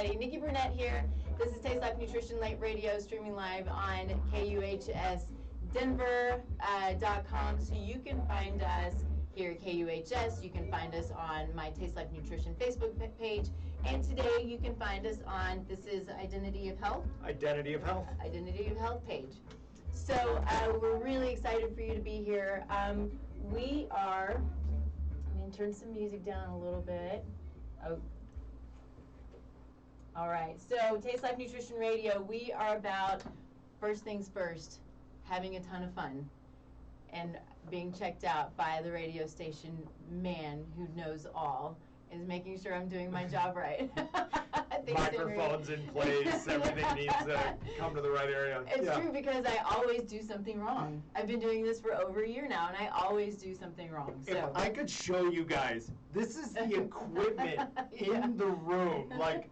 everybody. Nikki Burnett here. This is Taste Life Nutrition Late Radio, streaming live on KUHSdenver.com. So you can find us here at KUHS. You can find us on my Taste Life Nutrition Facebook page. And today you can find us on, this is Identity of Health. Identity of Health. Identity of Health page. So we're really excited for you to be here. We are, I'm going to turn some music down a little bit. Oh. All right, so Taste Life Nutrition Radio, we are about first things first, having a ton of fun, and being checked out by the radio station man who knows all, is making sure I'm doing my job right. Microphones in place, everything needs to come to the right area. It's true, because I always do something wrong. I've been doing this for over a year now, and I always do something wrong. So. If I could show you guys, this is the equipment in the room. Like,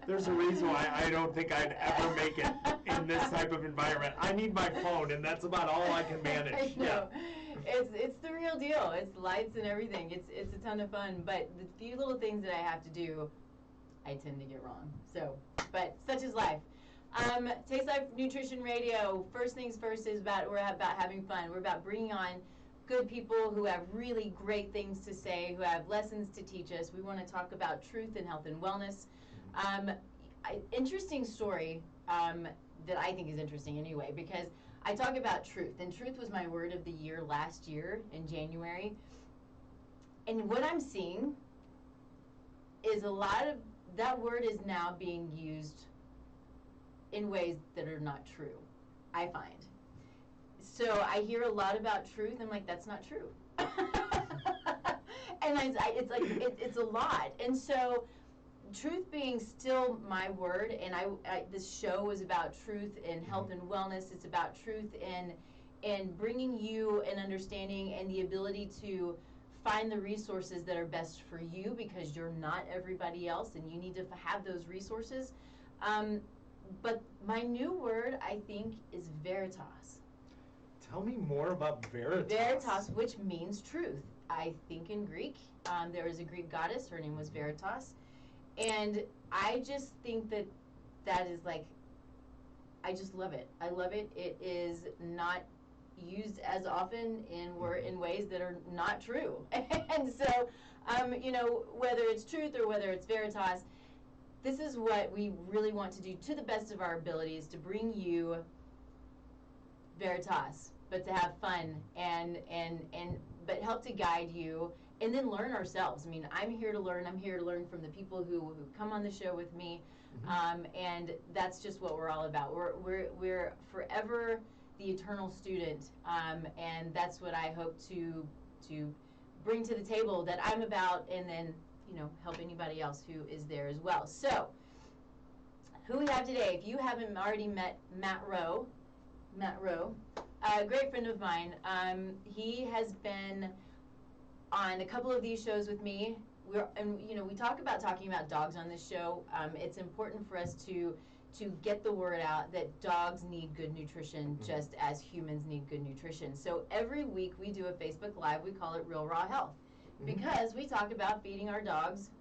there's a reason why I don't think I'd ever make it in this type of environment. I need my phone, and that's about all I can manage. I know. It's the real deal. It's lights and everything. It's a ton of fun, but the few little things that I have to do, I tend to get wrong. So, but such is life. Taste Life Nutrition Radio, first things first, we're about having fun. We're about bringing on good people who have really great things to say, who have lessons to teach us. We want to talk about truth and health and wellness. Interesting story that I think is interesting anyway, because I talk about truth, and truth was my word of the year last year in January. And what I'm seeing is a lot of that word is now being used in ways that are not true, I find. So I hear a lot about truth, I'm like, that's not true. And it's a lot. And so truth being still my word, and this show is about truth and health and wellness. It's about truth and bringing you an understanding and the ability to find the resources that are best for you, because you're not everybody else and you need to have those resources. But my new word, I think, is veritas. Tell me more about veritas. Veritas, which means truth. I think in Greek, there was a Greek goddess, her name was Veritas. And I just think that is like, I just love it. I love it. It is not used as often in ways that are not true. And so, whether it's truth or whether it's veritas, this is what we really want to do to the best of our abilities, to bring you veritas, but to have fun but help to guide you, and then learn ourselves. I mean, I'm here to learn. I'm here to learn from the people who come on the show with me, and that's just what we're all about. We're forever the eternal student, and that's what I hope to bring to the table that I'm about, and then help anybody else who is there as well. So, who we have today? If you haven't already met Matt Rowe, a great friend of mine. He has been on a couple of these shows with me. We talk about talking about dogs on this show. It's important for us to get the word out that dogs need good nutrition just as humans need good nutrition. So every week we do a Facebook Live. We call it Real Raw Health, because we talk about feeding our dogs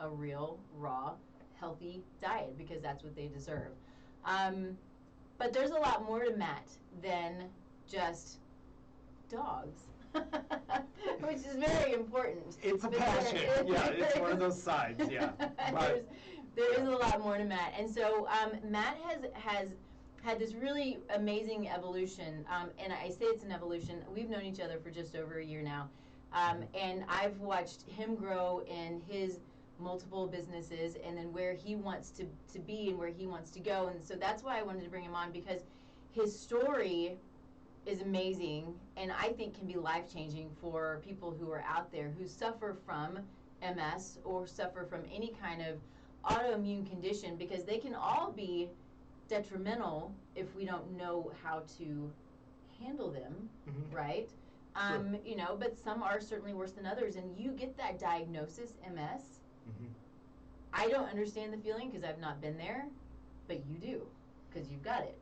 a real, raw, healthy diet, because that's what they deserve. But there's a lot more to Matt than just dogs, which is very important. It's a passion. It's one of those sides. Yeah. There is a lot more to Matt, and so Matt has had this really amazing evolution, and I say it's an evolution. We've known each other for just over a year now, and I've watched him grow in his multiple businesses, and then where he wants to be and where he wants to go. And so that's why I wanted to bring him on, because his story is amazing, and I think can be life-changing for people who are out there who suffer from MS or suffer from any kind of autoimmune condition, because they can all be detrimental if we don't know how to handle them, right? Sure. But some are certainly worse than others, and you get that diagnosis, MS. I don't understand the feeling because I've not been there, but you do, because you've got it.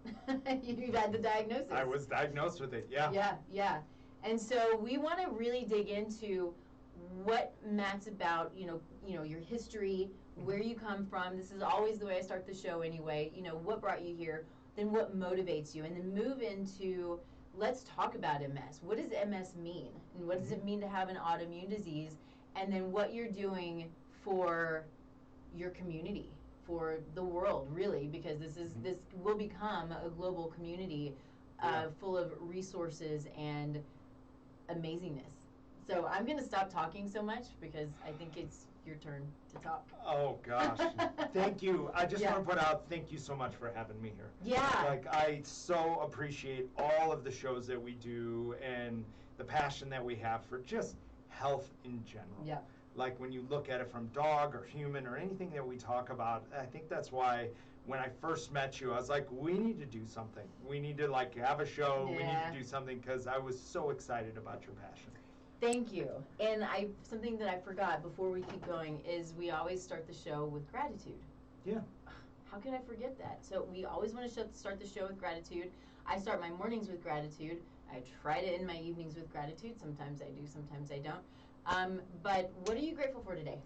You've had the diagnosis. I was diagnosed with it, yeah. Yeah. And so we want to really dig into what Matt's about, your history, where you come from. This is always the way I start the show anyway. You know, what brought you here, then what motivates you, and then move into, let's talk about MS. What does MS mean? And what does it mean to have an autoimmune disease? And then what you're doing for your community, for the world, really, because this will become a global community full of resources and amazingness. So I'm going to stop talking so much because I think it's your turn to talk. Oh, gosh. Thank you. I just want to put out, thank you so much for having me here. Yeah. Like, I so appreciate all of the shows that we do and the passion that we have for just health in general. Yeah. Like, when you look at it from dog or human or anything that we talk about, I think that's why when I first met you, I was like, we need to do something. We need to, like, have a show. We need to do something, because I was so excited about your passion. Thank you. And something that I forgot before we keep going is we always start the show with gratitude. Yeah. How can I forget that? So we always want to start the show with gratitude. I start my mornings with gratitude. I try to end my evenings with gratitude. Sometimes I do, sometimes I don't. But what are you grateful for today?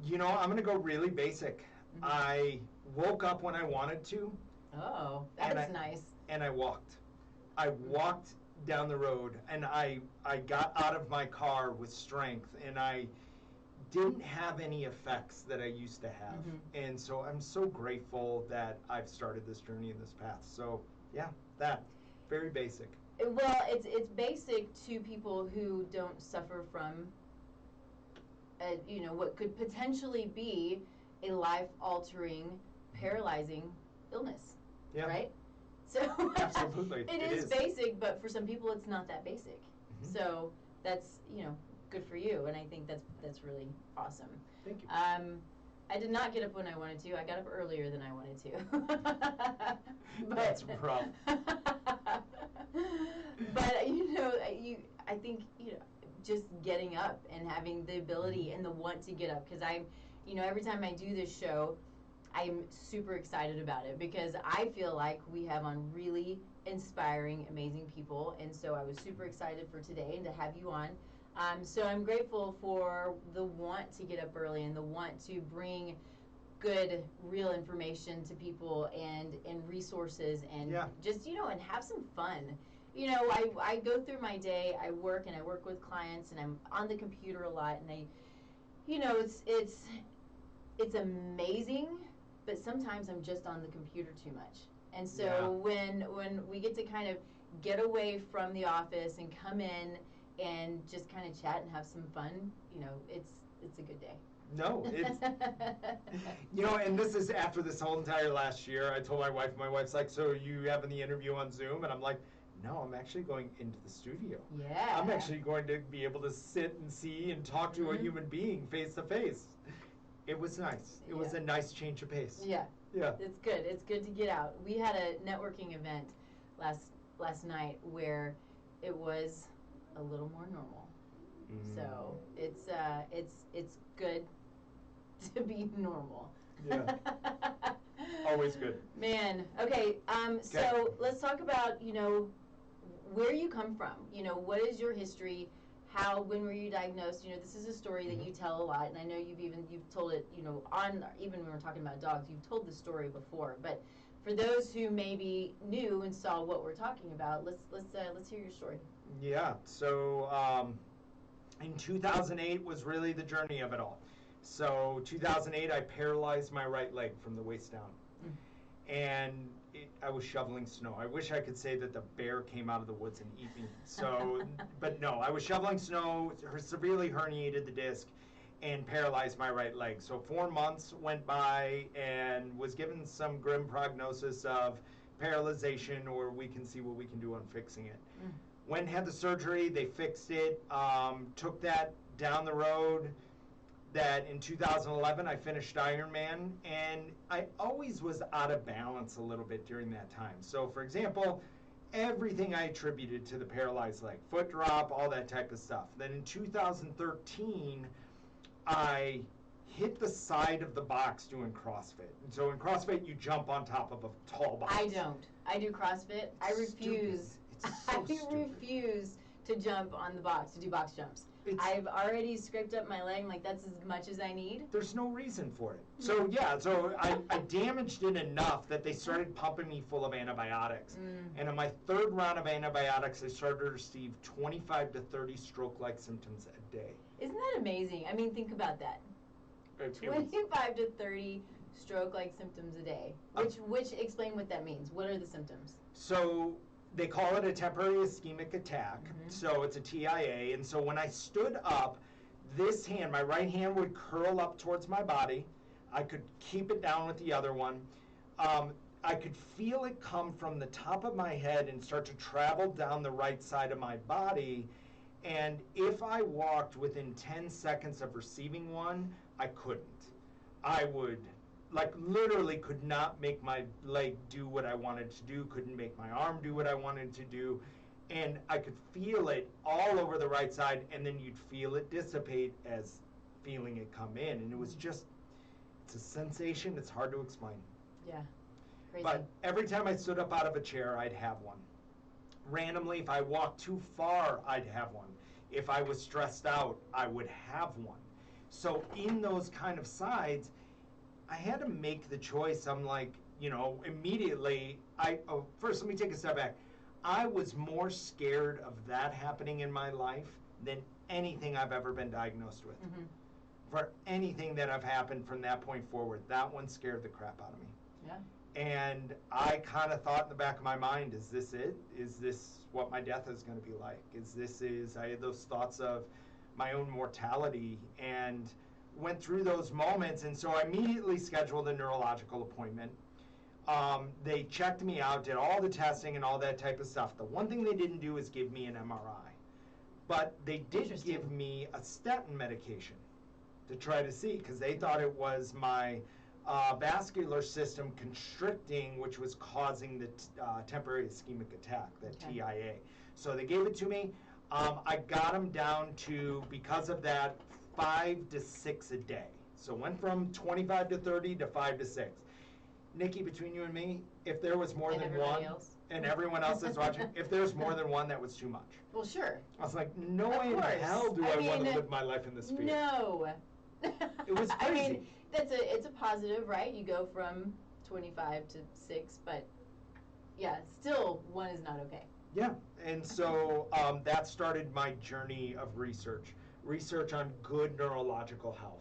You know, I'm going to go really basic. I woke up when I wanted to. Oh, that's nice. And I walked. I walked down the road, and I got out of my car with strength, and I didn't have any effects that I used to have. And so I'm so grateful that I've started this journey in this path. So yeah, that, very basic. Well, it's basic to people who don't suffer from what could potentially be a life-altering, paralyzing illness, right? So absolutely, it is basic, but for some people it's not that basic. So that's good for you, and I think that's really awesome. Thank you. I did not get up when I wanted to. I got up earlier than I wanted to. That's rough. But I think just getting up and having the ability and the want to get up, because every time I do this show, I'm super excited about it because I feel like we have on really inspiring, amazing people, and so I was super excited for today and to have you on. So I'm grateful for the want to get up early and the want to bring good, real information to people and resources and just, and have some fun. I go through my day, I work with clients, and I'm on the computer a lot, and it's amazing, but sometimes I'm just on the computer too much. And so when we get to kind of get away from the office and come in and just kind of chat and have some fun, it's a good day. No, it's, and this is after this whole entire last year. I told my wife's like, so you having the interview on Zoom? And I'm like, no, I'm actually going into the studio. Yeah. I'm actually going to be able to sit and see and talk to a human being face to face. It was nice. It was a nice change of pace. Yeah. Yeah. It's good. It's good to get out. We had a networking event last night where it was a little more normal. So it's good to be normal. Yeah. Always good. Man. Okay. So let's talk about where you come from. What is your history? When were you diagnosed? This is a story that you tell a lot, and I know you've told it. Even when we're talking about dogs, you've told the story before. But for those who maybe knew and saw what we're talking about, let's hear your story. Yeah. So in 2008 was really the journey of it all. So 2008, I paralyzed my right leg from the waist down, and I was shoveling snow. I wish I could say that the bear came out of the woods and eat me. So, but no, I was shoveling snow, severely herniated the disc, and paralyzed my right leg. So 4 months went by and was given some grim prognosis of paralyzation, or we can see what we can do on fixing it. Went and had the surgery, they fixed it, took that down the road. That in 2011 I finished Ironman, and I always was out of balance a little bit during that time. So for example, everything I attributed to the paralyzed leg, foot drop, all that type of stuff. Then in 2013, I hit the side of the box doing CrossFit. And so in CrossFit, you jump on top of a tall box. I don't. I do CrossFit. I refuse. It's so stupid. refuse to jump on the box, to do box jumps. I've already scraped up my leg, like that's as much as I need. There's no reason for it. So I damaged it enough that they started pumping me full of antibiotics. And in my third round of antibiotics, I started to receive 25 to 30 stroke-like symptoms a day. Isn't that amazing? I mean, think about that. 25 to 30 stroke-like symptoms a day. Which explain what that means. What are the symptoms? So they call it a temporary ischemic attack. So it's a TIA. And so when I stood up, this hand, my right hand would curl up towards my body. I could keep it down with the other one. I could feel it come from the top of my head and start to travel down the right side of my body. And if I walked within 10 seconds of receiving one, I couldn't. I would, literally could not make my leg do what I wanted to do, couldn't make my arm do what I wanted to do. And I could feel it all over the right side, and then you'd feel it dissipate as feeling it come in. And it was just, it's a sensation, it's hard to explain. Yeah, crazy. But every time I stood up out of a chair, I'd have one. Randomly, if I walked too far, I'd have one. If I was stressed out, I would have one. So in those kind of sides, I had to make the choice. I'm like, immediately, first let me take a step back. I was more scared of that happening in my life than anything I've ever been diagnosed with. For anything that have happened from that point forward, that one scared the crap out of me. Yeah. And I kind of thought in the back of my mind, is this it? Is this what my death is going to be like? I had those thoughts of my own mortality and went through those moments. And so I immediately scheduled a neurological appointment. They checked me out, did all the testing and all that type of stuff. The one thing they didn't do is give me an MRI. But they did give me a statin medication to try to see, because they thought it was my vascular system constricting, which was causing the temporary ischemic attack, the TIA. So they gave it to me. I got them down to, because of that, 5 to 6 a day. So went from 25 to 30 to 5 to 6. Nikki, between you and me, if there was more than one, and everyone else that's watching, if there's more than one, that was too much. Well, sure. I was like, no way in hell do I want to live my life in this fear. No. It was crazy. I mean, it's a positive, right? You go from 25 to 6, but yeah, still one is not okay. Yeah, and so that started my journey of research on good neurological health.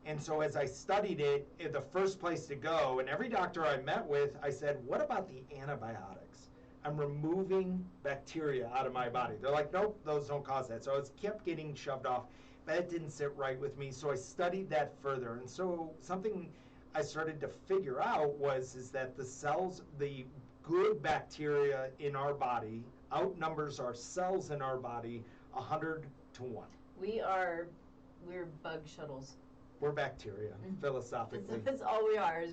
And so as I studied it, the first place to go, and every doctor I met with, I said, what about the antibiotics? I'm removing bacteria out of my body. They're like, nope, those don't cause that. So I kept getting shoved off. That didn't sit right with me, so I studied that further. And so something I started to figure out is that the cells, the good bacteria in our body outnumbers our cells in our body 100 to 1. We're bug shuttles. We're bacteria, philosophically. That's all we are.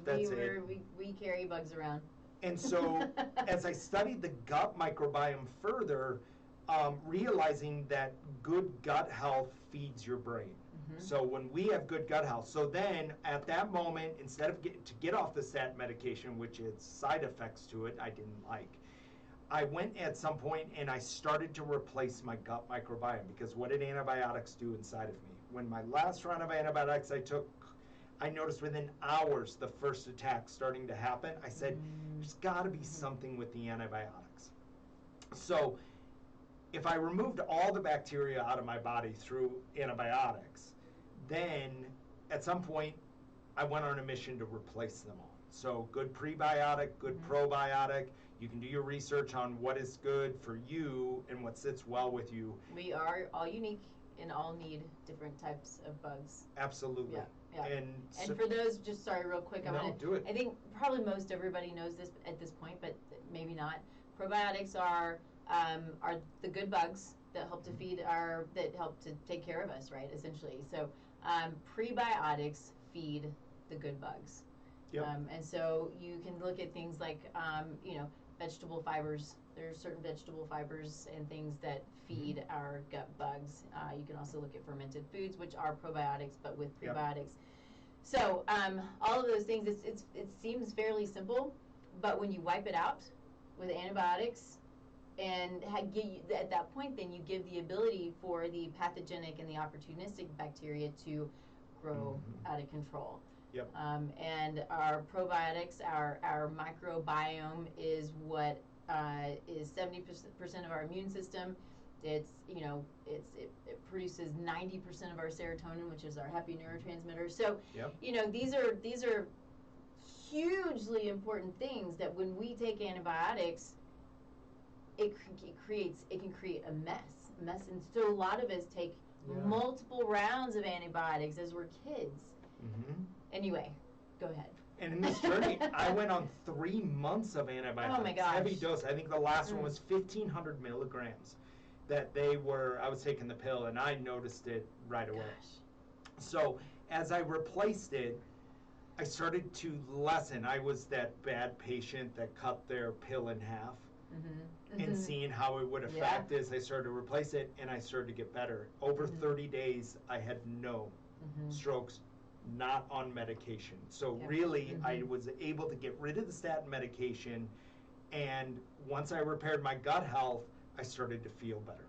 We carry bugs around. And so as I studied the gut microbiome further, realizing that good gut health feeds your brain. So when we have good gut health, so then at that moment, instead of to get off the statin medication, which its side effects to it I didn't like, I went at some point and I started to replace my gut microbiome, because what did antibiotics do inside of me? When my last round of antibiotics I took, I noticed within hours the first attack starting to happen. I said, there's got to be something with the antibiotics. So if I removed all the bacteria out of my body through antibiotics, then at some point I went on a mission to replace them all. So good prebiotic, good probiotic. You can do your research on what is good for you and what sits well with you. We are all unique and all need different types of bugs. Absolutely. Yeah. And for those, just sorry, real quick, do it. I think probably most everybody knows this at this point, but maybe not. Probiotics are the good bugs that help to feed that help to take care of us, right? Essentially. So prebiotics feed the good bugs. Yep. And so you can look at things like vegetable fibers. There's certain vegetable fibers and things that feed our gut bugs. You can also look at fermented foods, which are probiotics, but with prebiotics. Yep. So all of those things, it seems fairly simple, but when you wipe it out with antibiotics, at that point, then you give the ability for the pathogenic and the opportunistic bacteria to grow out of control. Yep. And our probiotics, our microbiome is what is 70% of our immune system. It produces 90% of our serotonin, which is our happy neurotransmitter. So, yep. These are hugely important things that when we take antibiotics, it can create a mess. And so a lot of us take multiple rounds of antibiotics as we're kids. Anyway, go ahead. And in this journey, I went on 3 months of antibiotics. Oh my gosh. Heavy dose. I think the last one was 1,500 milligrams. That I was taking the pill, and I noticed it right away. Gosh. So as I replaced it, I started to lessen. I was that bad patient that cut their pill in half. And seeing how it would affect as I started to replace it, and I started to get better. Over 30 days, I had no strokes, not on medication. So really, I was able to get rid of the statin medication, and once I repaired my gut health, I started to feel better.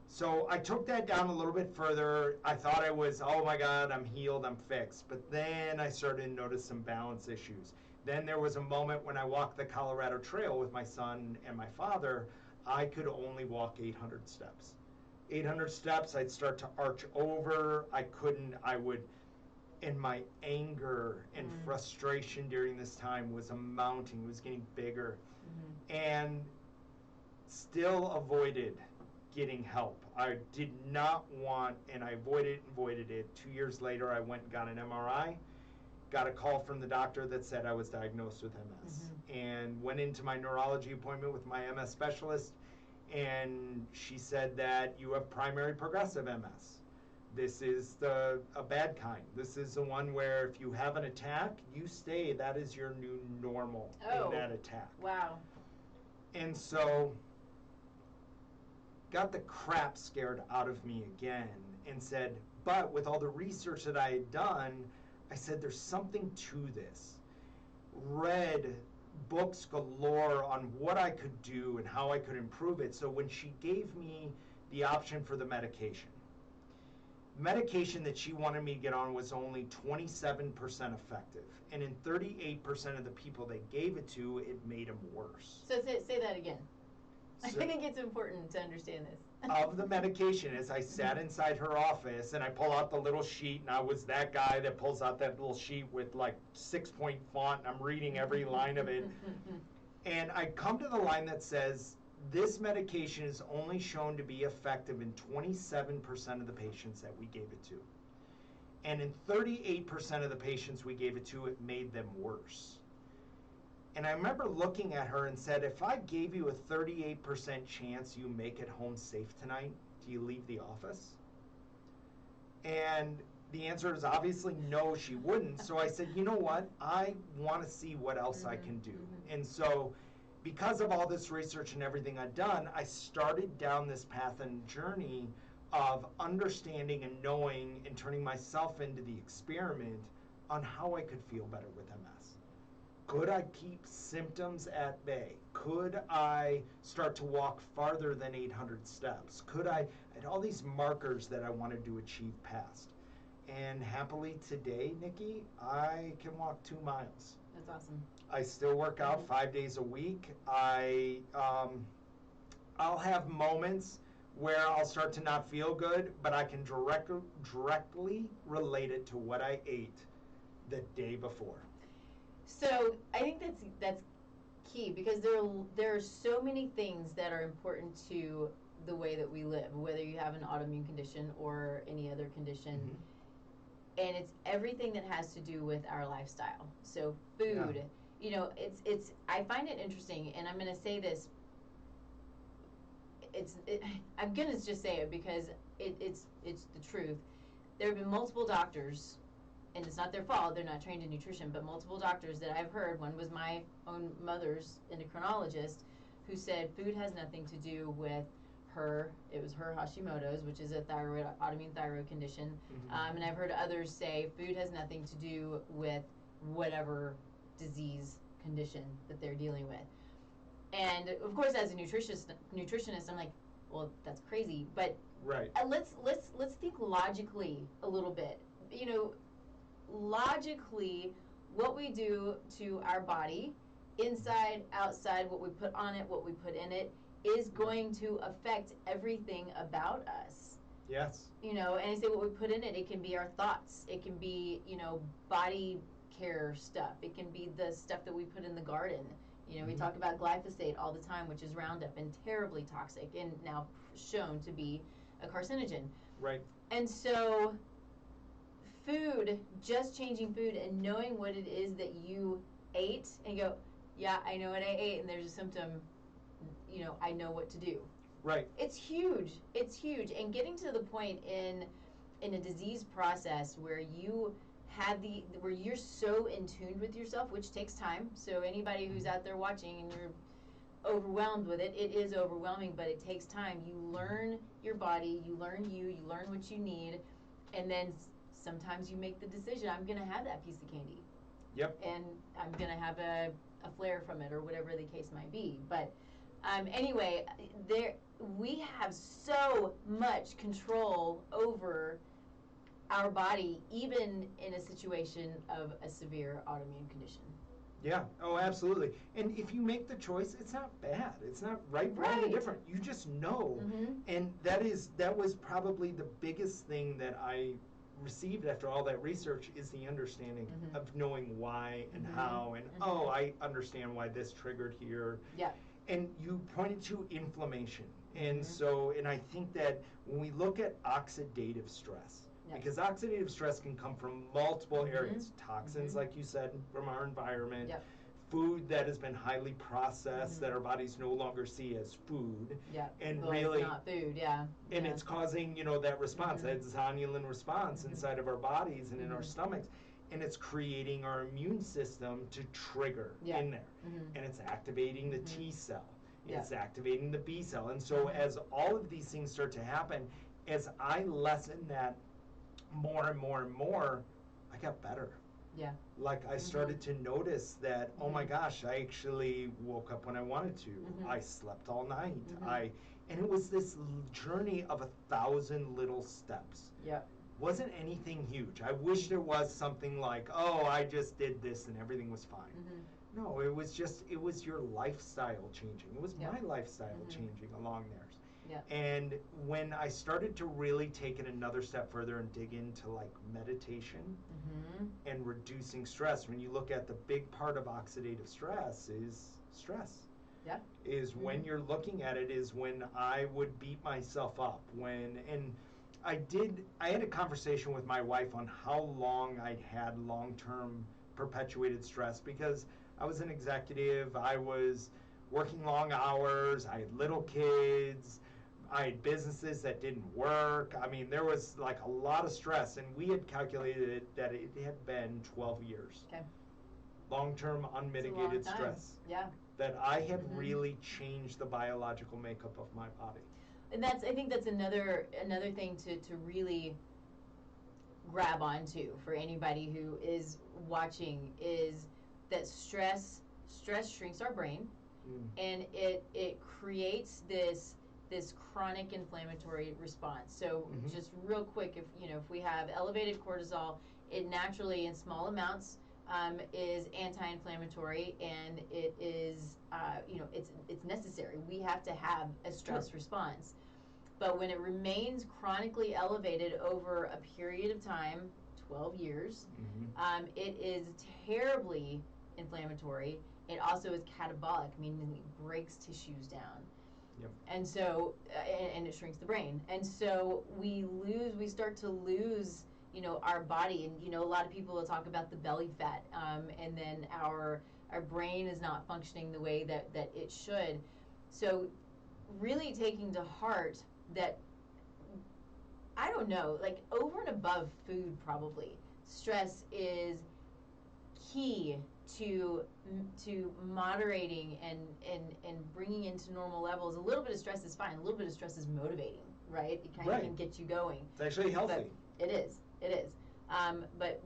So I took that down a little bit further. I thought I was, oh my God, I'm healed, I'm fixed. But then I started to notice some balance issues. Then there was a moment when I walked the Colorado Trail with my son and my father, I could only walk 800 steps. 800 steps, I'd start to arch over. And my anger and frustration during this time was mounting, was getting bigger. And still avoided getting help. I did not want, and I avoided it. 2 years later, I went and got an MRI, got a call from the doctor that said I was diagnosed with MS, and went into my neurology appointment with my MS specialist, and she said that you have primary progressive MS. This is a bad kind. This is the one where if you have an attack, you stay. That is your new normal in that attack. Wow. And so got the crap scared out of me again and said, but with all the research that I had done, I said, there's something to this. Read books galore on what I could do and how I could improve it. So when she gave me the option for the medication that she wanted me to get on was only 27% effective. And in 38% of the people they gave it to, it made them worse. So say that again. I think it's important to understand this. Of the medication, as I sat inside her office and I pull out the little sheet, and I was that guy that pulls out that little sheet with like 6-point font, and I'm reading every line of it. And I come to the line that says, this medication is only shown to be effective in 27% of the patients that we gave it to. And in 38% of the patients we gave it to, it made them worse. And I remember looking at her and said, if I gave you a 38% chance you make it home safe tonight, do you leave the office? And the answer is obviously no, she wouldn't. So I said, you know what? I want to see what else I can do. And so because of all this research and everything I've done, I started down this path and journey of understanding and knowing and turning myself into the experiment on how I could feel better with MS. Could I keep symptoms at bay? Could I start to walk farther than 800 steps? I had all these markers that I wanted to achieve past. And happily today, Nikki, I can walk 2 miles. That's awesome. I still work out 5 days a week. I'll have moments where I'll start to not feel good, but I can directly relate it to what I ate the day before. So I think that's key, because there are so many things that are important to the way that we live, whether you have an autoimmune condition or any other condition. And it's everything that has to do with our lifestyle. So food, it's I find it interesting, and I'm going to say this. I'm going to just say it because it's the truth. There have been multiple doctors, and it's not their fault, they're not trained in nutrition, but multiple doctors that I've heard, one was my own mother's endocrinologist, who said food has nothing to do with it was her Hashimoto's, which is a autoimmune thyroid condition. And I've heard others say food has nothing to do with whatever disease condition that they're dealing with. And of course, as a nutritionist, I'm like, well, that's crazy. But right. Let's think logically a little bit. You know, logically, what we do to our body, inside, outside, what we put on it, what we put in it, is going to affect everything about us. Yes. You know, and I say what we put in it, it can be our thoughts, it can be, you know, body care stuff, it can be the stuff that we put in the garden. You know, we talk about glyphosate all the time, which is Roundup and terribly toxic and now shown to be a carcinogen. Right. And so food, just changing food and knowing what it is that you ate and go, yeah, I know what I ate and there's a symptom, you know, I know what to do. Right. It's huge. It's huge. And getting to the point in a disease process where you have where you're so in tune with yourself, which takes time. So anybody who's out there watching and you're overwhelmed with it, it is overwhelming, but it takes time. You learn your body, you learn you learn what you need, and then sometimes you make the decision, I'm going to have that piece of candy. Yep. And I'm going to have a flare from it or whatever the case might be. But anyway, we have so much control over our body, even in a situation of a severe autoimmune condition. Yeah. Oh, absolutely. And if you make the choice, it's not bad. It's not right, wrong, or different. You just know. And that was probably the biggest thing that I received after all that research is the understanding of knowing why and how and oh, I understand why this triggered here. Yeah. And you pointed to inflammation. And so, and I think that when we look at oxidative stress, because oxidative stress can come from multiple areas, toxins, like you said, from our environment, food that has been highly processed that our bodies no longer see as food, and well, really it's not food, and it's causing, you know, that response, that zonulin response inside of our bodies and in our stomachs, and it's creating our immune system to trigger in there, and it's activating the T cell, it's activating the B cell, and so as all of these things start to happen, as I lessen that more and more and more, I got better. Yeah. Like I started to notice that, oh my gosh, I actually woke up when I wanted to. I slept all night. And it was this journey of 1,000 little steps. Yeah. Wasn't anything huge. I wish there was something like, oh, I just did this and everything was fine. No, it was your lifestyle changing. It was my lifestyle changing along there. And when I started to really take it another step further and dig into like meditation and reducing stress, when you look at the big part of oxidative stress is stress. Yeah. Is when you're looking at it is when I would beat myself up and I had a conversation with my wife on how long I'd had long-term perpetuated stress because I was an executive, I was working long hours, I had little kids, I had businesses that didn't work. I mean, there was like a lot of stress, and we had calculated that it had been 12 years. Okay. Long-term unmitigated stress. Yeah. That I had really changed the biological makeup of my body. And I think that's another thing to really grab onto for anybody who is watching is that stress shrinks our brain, and it creates this chronic inflammatory response. So just real quick, if we have elevated cortisol, it naturally in small amounts is anti-inflammatory, and it is it's necessary. We have to have a stress response. But when it remains chronically elevated over a period of time, 12 years, it is terribly inflammatory. It also is catabolic, meaning it breaks tissues down. Yep. And so, and it shrinks the brain. And so we start to lose, our body. And, a lot of people will talk about the belly fat, and then our brain is not functioning the way that it should. So really taking to heart that, I don't know, like over and above food probably, stress is key to moderating and bringing into normal levels. A little bit of stress is fine. A little bit of stress is motivating, right? It kind of can get you going. It's actually healthy. But it is. But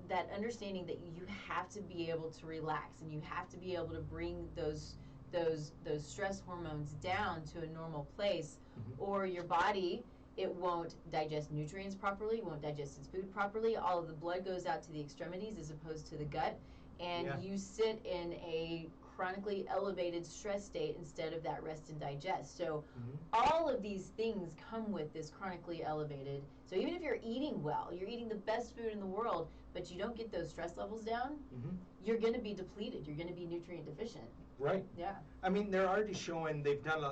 that understanding that you have to be able to relax and you have to be able to bring those those stress hormones down to a normal place, or your body, it won't digest nutrients properly, won't digest its food properly. All of the blood goes out to the extremities as opposed to the gut, and you sit in a chronically elevated stress state instead of that rest and digest. So all of these things come with this chronically elevated. So even if you're eating well, you're eating the best food in the world, but you don't get those stress levels down, you're going to be depleted. You're going to be nutrient deficient. Right. Yeah. I mean, they're already showing, they've done,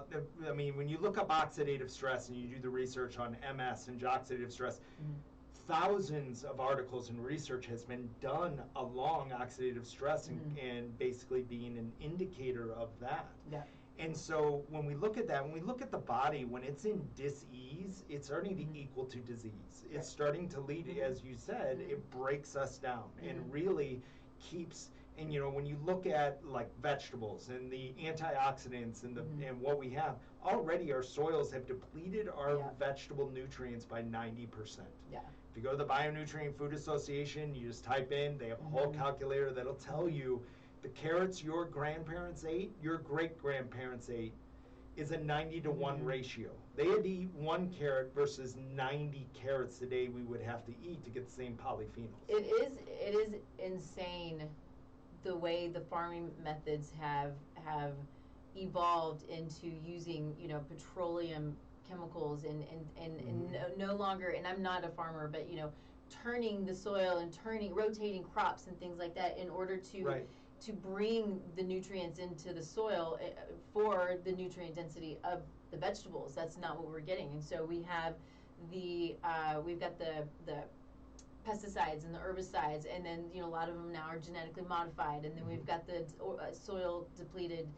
I mean, when you look up oxidative stress and you do the research on MS and oxidative stress, thousands of articles and research has been done along oxidative stress and basically being an indicator of that. Yeah. And so when we look at that, when we look at the body, when it's in dis-ease, it's starting to equal to disease. It's starting to lead, as you said, it breaks us down and really keeps. And you know, when you look at like vegetables and the antioxidants and the and what we have, already our soils have depleted our vegetable nutrients by 90%. Yeah. If you go to the Bionutrient Food Association, you just type in, they have a whole calculator that'll tell you the carrots your grandparents ate, your great-grandparents ate, is a 90-to-1 ratio. They had to eat 1 carrot versus 90 carrots a day we would have to eat to get the same polyphenols. It is insane the way the farming methods have evolved into using, you know, petroleum chemicals and no longer, and I'm not a farmer, but you know, turning the soil and rotating crops and things like that in order to to bring the nutrients into the soil for the nutrient density of the vegetables. That's not what we're getting. And so we have we've got the pesticides and the herbicides, and then, you know, a lot of them now are genetically modified, and then we've got the soil depleted,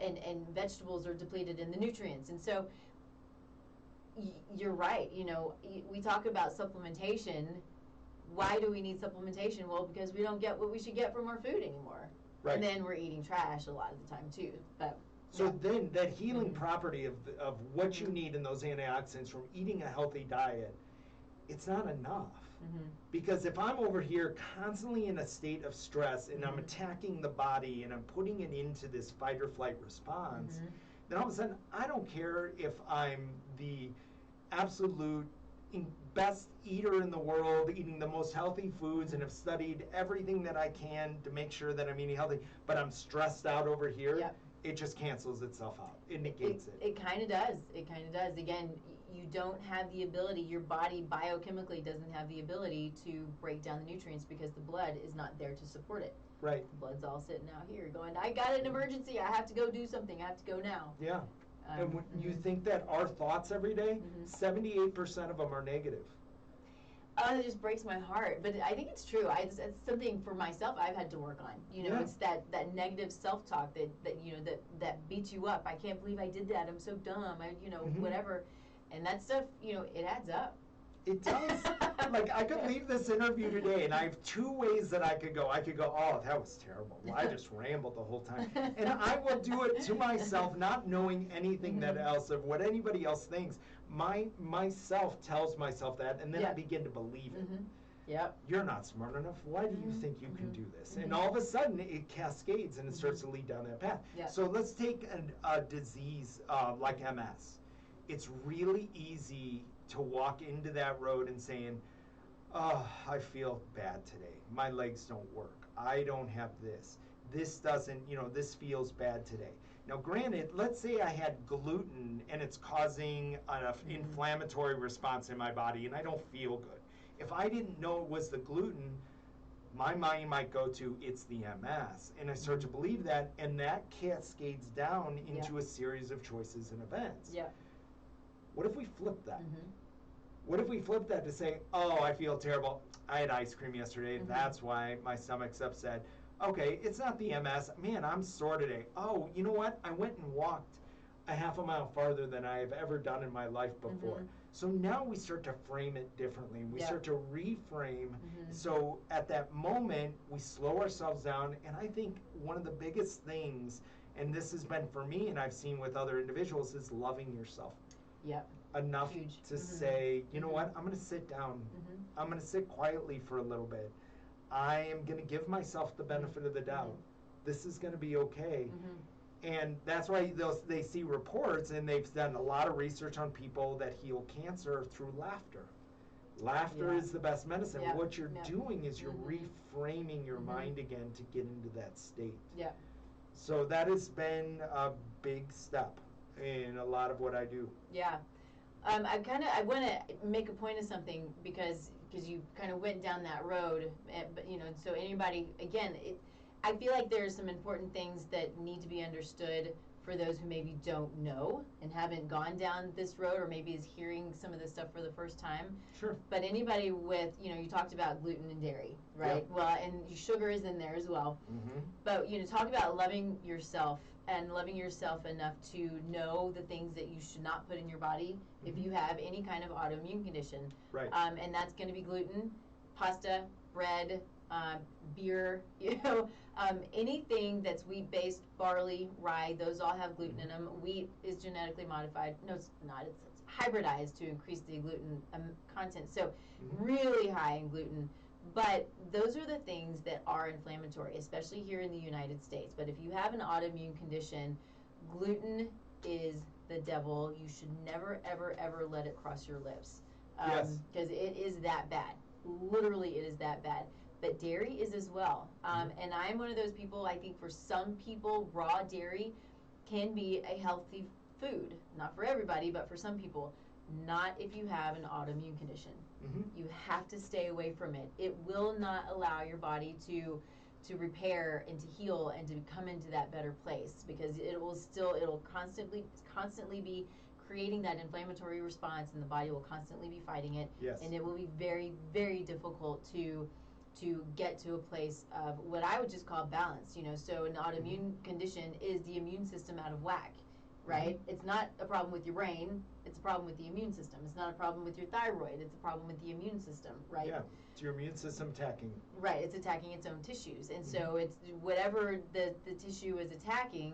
and vegetables are depleted in the nutrients. And so you're right, you know, we talk about supplementation. Why do we need supplementation? Well, because we don't get what we should get from our food anymore. Right. And then we're eating trash a lot of the time too. But so then that healing property of what you need in those antioxidants from eating a healthy diet, it's not enough. Because if I'm over here constantly in a state of stress and I'm attacking the body and I'm putting it into this fight or flight response, then all of a sudden I don't care if I'm the absolute best eater in the world, eating the most healthy foods, and have studied everything that I can to make sure that I'm eating healthy, but I'm stressed out over here. It just cancels itself out. It negates it. It kind of does. It kind of does. Again, you don't have the ability, your body biochemically doesn't have the ability to break down the nutrients because the blood is not there to support it. Right. The blood's all sitting out here going, I got an emergency, I have to go do something, I have to go now. Yeah. And when you think that our thoughts every day, 78% of them are negative. It just breaks my heart, but I think it's true. It's something for myself I've had to work on. You know, it's that negative self-talk that you know that beats you up. I can't believe I did that. I'm so dumb. Whatever, and that stuff, you know, it adds up. It does. Like, I could leave this interview today, and I have 2 ways that I could go. I could go, oh, that was terrible. Well, I just rambled the whole time. And I will do it to myself, not knowing anything that else of what anybody else thinks. Myself tells myself that, and then I begin to believe it. Yep. You're not smart enough. Why do you think you can do this? And all of a sudden, it cascades, and it starts to lead down that path. So let's take a disease like MS. It's really easy to walk into that road and saying, oh, I feel bad today. My legs don't work. I don't have this. This doesn't, you know, this feels bad today. Now, granted, let's say I had gluten and it's causing an inflammatory response in my body and I don't feel good. If I didn't know it was the gluten, my mind might go to, it's the MS. And I start to believe that, and that cascades down into a series of choices and events. Yeah. What if we flip that? What if we flip that to say, oh, I feel terrible. I had ice cream yesterday. That's why my stomach's upset. Okay, it's not the MS. Man, I'm sore today. Oh, you know what? I went and walked a half a mile farther than I have ever done in my life before. So now we start to frame it differently. We start to reframe. So at that moment, we slow ourselves down. And I think one of the biggest things, and this has been for me and I've seen with other individuals, is loving yourself. Yep. Enough to say, you know what, I'm going to sit down. I'm going to sit quietly for a little bit. I am going to give myself the benefit of the doubt. This is going to be okay. And that's why they see reports, and they've done a lot of research on people that heal cancer through laughter. Laughter is the best medicine. Yeah. What you're Yeah. doing is you're Mm-hmm. reframing your Mm-hmm. mind again to get into that state. Yeah. So that has been a big step in a lot of what I do. Yeah. I want to make a point of something because you kind of went down that road, but so anybody, again, I feel like there's some important things that need to be understood for those who maybe don't know and haven't gone down this road, or maybe is hearing some of this stuff for the first time. Sure. But anybody with, you talked about gluten and dairy, right? Yep. Well, and sugar is in there as well. Mm-hmm. But, talk about loving yourself and loving yourself enough to know the things that you should not put in your body if you have any kind of autoimmune condition. Right. And that's going to be gluten, pasta, bread, beer, anything that's wheat-based, barley, rye, those all have gluten in them. Wheat is genetically modified. No, it's not. It's hybridized to increase the gluten content. So really high in gluten. But those are the things that are inflammatory, especially here in the United States. But if you have an autoimmune condition, gluten is the devil. You should never, ever, ever let it cross your lips. Yes. Because it is that bad. Literally, it is that bad. But dairy is as well. And I'm one of those people, I think for some people, raw dairy can be a healthy food. Not for everybody, but for some people. Not if you have an autoimmune condition. Mm-hmm. You have to stay away from it. It will not allow your body to repair and to heal and to come into that better place, because it'll constantly be creating that inflammatory response, and the body will constantly be fighting it. Yes. And it will be very, very difficult to get to a place of what I would just call balance. So an autoimmune condition is the immune system out of whack, right? It's not a problem with your brain, it's a problem with the immune system. It's not a problem with your thyroid, it's a problem with the immune system, right? Yeah, it's your immune system attacking. Right, it's attacking its own tissues. And so it's whatever the tissue is attacking,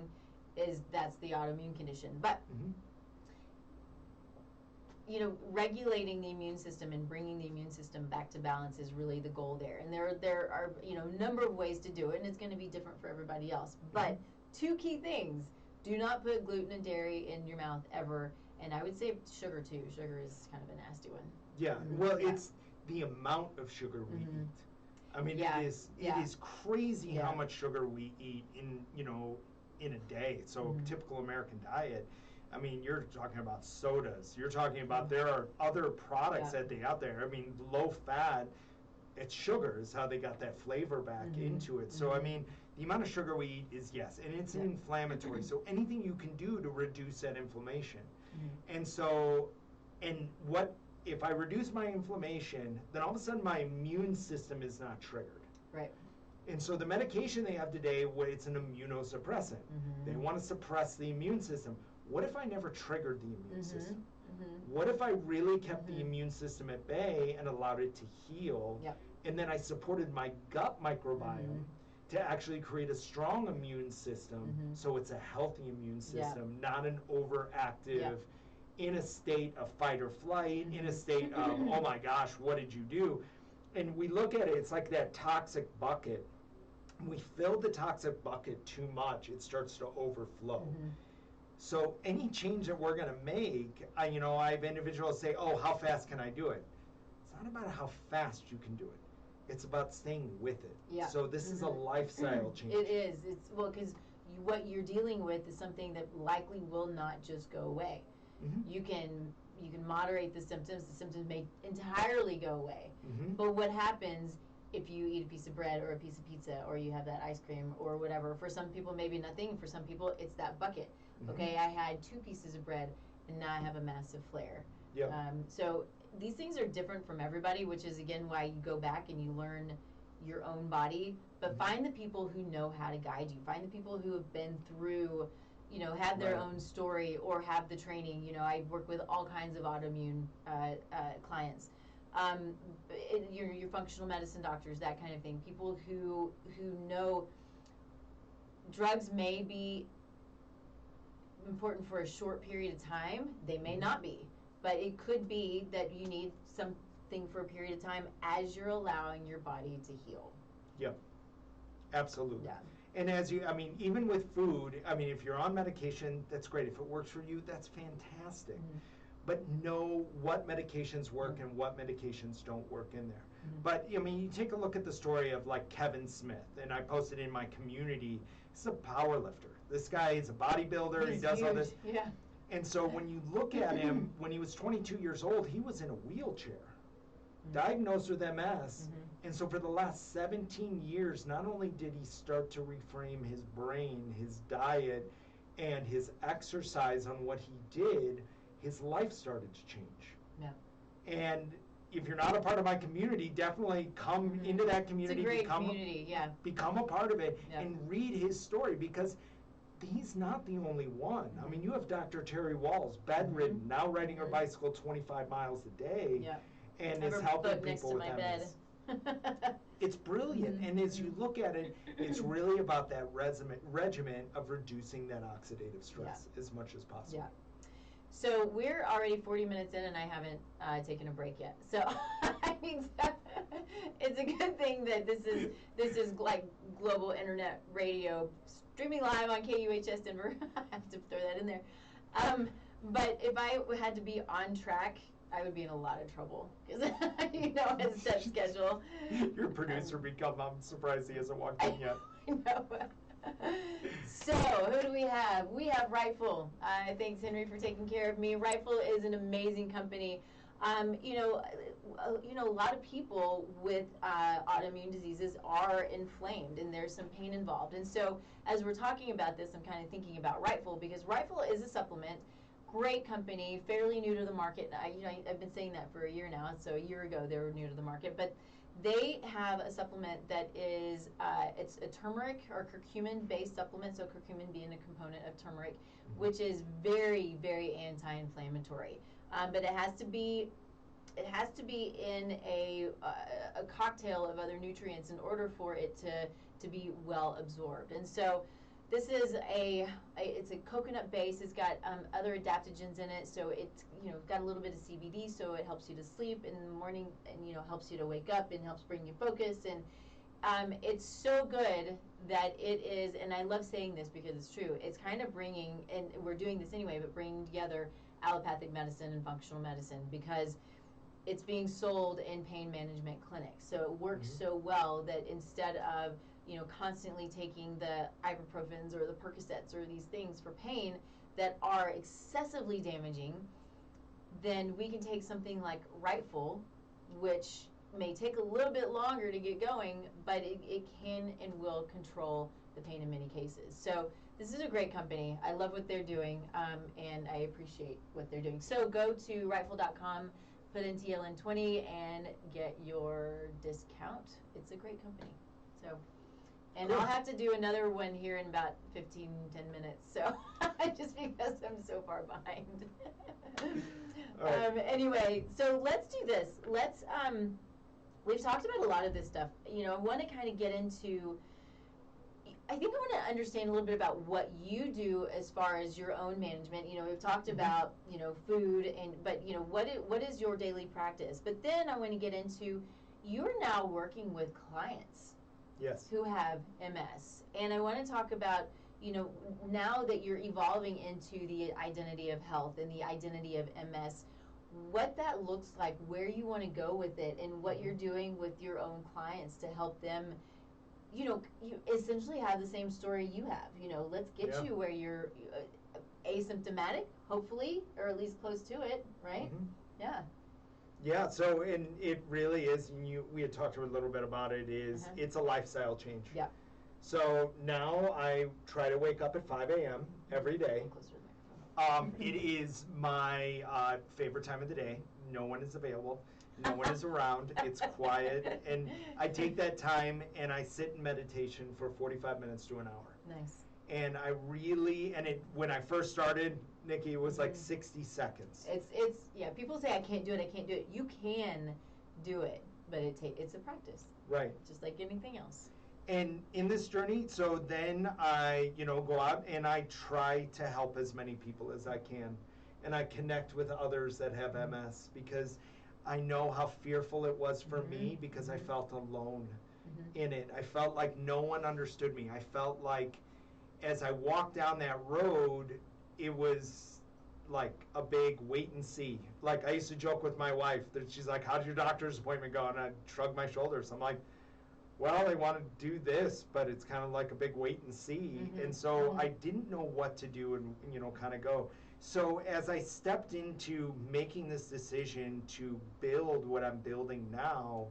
that's the autoimmune condition. But regulating the immune system and bringing the immune system back to balance is really the goal there. And there are a number of ways to do it, and it's going to be different for everybody else. But two key things: do not put gluten and dairy in your mouth ever, and I would say sugar too. Sugar is kind of a nasty one. Yeah, well, it's the amount of sugar we eat. I mean, it is crazy how much sugar we eat in a day. So typical American diet. I mean, you're talking about sodas. You're talking about there are other products that they out there. I mean, low fat, it's sugar is how they got that flavor back into it. So, I mean, the amount of sugar we eat is, yes, and it's inflammatory. So anything you can do to reduce that inflammation. And so, and what, if I reduce my inflammation, then all of a sudden my immune system is not triggered. Right. And so the medication they have today, it's an immunosuppressant. They want to suppress the immune system. What if I never triggered the immune system? What if I really kept the immune system at bay and allowed it to heal? And then I supported my gut microbiome to actually create a strong immune system, so it's a healthy immune system, not an overactive, in a state of fight or flight, in a state of, oh my gosh, what did you do? And we look at it, it's like that toxic bucket. We fill the toxic bucket too much, it starts to overflow. So any change that we're going to make, I have individuals say, oh, how fast can I do it? It's not about how fast you can do it. It's about staying with it. Yeah. So this is a lifestyle change. It is. It's because what you're dealing with is something that likely will not just go away. You can moderate the symptoms. The symptoms may entirely go away. But what happens if you eat a piece of bread or a piece of pizza, or you have that ice cream or whatever? For some people, maybe nothing. For some people, it's that bucket. Okay, I had 2 pieces of bread, and now I have a massive flare. So these things are different from everybody, which is, again, why you go back and you learn your own body. But find the people who know how to guide you. Find the people who have been through, had their own story or have the training. I work with all kinds of autoimmune clients. Your functional medicine doctors, that kind of thing. People who know drugs may be important for a short period of time. They may not be, but it could be that you need something for a period of time as you're allowing your body to heal. Yep, Absolutely. Yeah. And I mean, even with food, I mean, if you're on medication, that's great. If it works for you, that's fantastic. Mm-hmm. But know what medications work and what medications don't work in there. Mm-hmm. But, I mean, you take a look at the story of like Kevin Smith, and I posted in my community, he's a power lifter. This guy is a bodybuilder, he does huge. all this. Yeah. And so when you look at him, when he was 22 years old, he was in a wheelchair, diagnosed with MS. And so for the last 17 years, not only did he start to reframe his brain, his diet, and his exercise on what he did, his life started to change. Yeah. And if you're not a part of my community, definitely come into that community. It's a great community, yeah. Become a part of it Yeah. and read his story, because he's not the only one. I mean, you have Dr. Terry Walls, bedridden, now riding her bicycle 25 miles a day, Yeah. and I have is her helping book next people to with my MS. bed. It's brilliant, and as you look at it, it's really about that regimen of reducing that oxidative stress as much as possible. Yeah. So we're already 40 minutes in, and I haven't taken a break yet. So I mean, it's a good thing that this is like global internet radio, streaming live on KUHS Denver. I have to throw that in there. But if I had to be on track, I would be in a lot of trouble because a set schedule. Your producer I'm surprised he hasn't walked in yet. I know. So, who do we have? We have Rightful. Thanks, Henry, for taking care of me. Rightful is an amazing company. A lot of people with autoimmune diseases are inflamed, and there's some pain involved. And so, as we're talking about this, I'm kind of thinking about Rightful, because Rightful is a supplement. Great company, fairly new to the market. I've been saying that for a year now. So a year ago, they were new to the market, but they have a supplement that is it's a turmeric or curcumin-based supplement. So curcumin being a component of turmeric, which is very, very anti-inflammatory. But it has to be in a cocktail of other nutrients in order for it to be well absorbed. And so this is it's a coconut base. It's got other adaptogens in it, so it's got a little bit of CBD, so it helps you to sleep in the morning, and helps you to wake up and helps bring you focus. And it's so good that it is, and I love saying this because it's true. It's kind of bringing, and we're doing this anyway, but bringing together allopathic medicine and functional medicine, because it's being sold in pain management clinics. So it works so well that instead of constantly taking the ibuprofens or the Percocets or these things for pain that are excessively damaging, then we can take something like Rightful, which may take a little bit longer to get going, but it can and will control the pain in many cases. So this is a great company. I love what they're doing, and I appreciate what they're doing. So go to rightful.com, put in TLN20, and get your discount. It's a great company. So. And I'll have to do another one here in about 10 minutes. So just because I'm so far behind. Right. Anyway, so let's do this. We've talked about a lot of this stuff. I want to kind of get into, I think I want to understand a little bit about what you do as far as your own management. We've talked about, food, but what is your daily practice? But then I want to get into, you're now working with clients. Yes. Who have MS. And I want to talk about, now that you're evolving into the identity of health and the identity of MS, what that looks like, where you want to go with it, and what you're doing with your own clients to help them, you essentially have the same story you have. Let's get you where you're asymptomatic, hopefully, or at least close to it, right? Yeah. Yeah, so and it really is, and we had talked a little bit about it, it's a lifestyle change. Yeah. So now I try to wake up at 5 a.m. every day. It is my favorite time of the day. No one is available. No one is around. It's quiet. And I take that time and I sit in meditation for 45 minutes to an hour. Nice. And when I first started, Nikki, it was like 60 seconds. Yeah, people say I can't do it. You can do it, but it's a practice. Right. Just like anything else. And in this journey, so then I, go out and I try to help as many people as I can. And I connect with others that have MS, because I know how fearful it was for me, because I felt alone. in it. I felt like no one understood me. I felt like as I walked down that road, it was like a big wait and see. Like I used to joke with my wife that she's like, how'd your doctor's appointment go? And I'd shrug my shoulders. I'm like, well, they want to do this, but it's kind of like a big wait and see. And so I didn't know what to do and kind of go. So as I stepped into making this decision to build what I'm building now,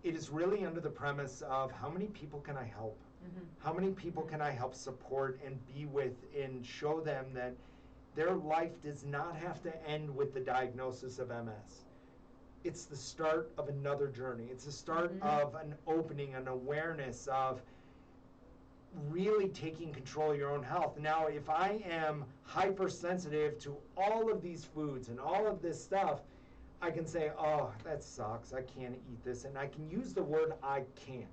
it is really under the premise of how many people can I help? How many people can I help support and be with and show them that their life does not have to end with the diagnosis of MS. It's the start of another journey. It's the start of an opening, an awareness of really taking control of your own health. Now, if I am hypersensitive to all of these foods and all of this stuff, I can say, oh, that sucks. I can't eat this. And I can use the word I can't.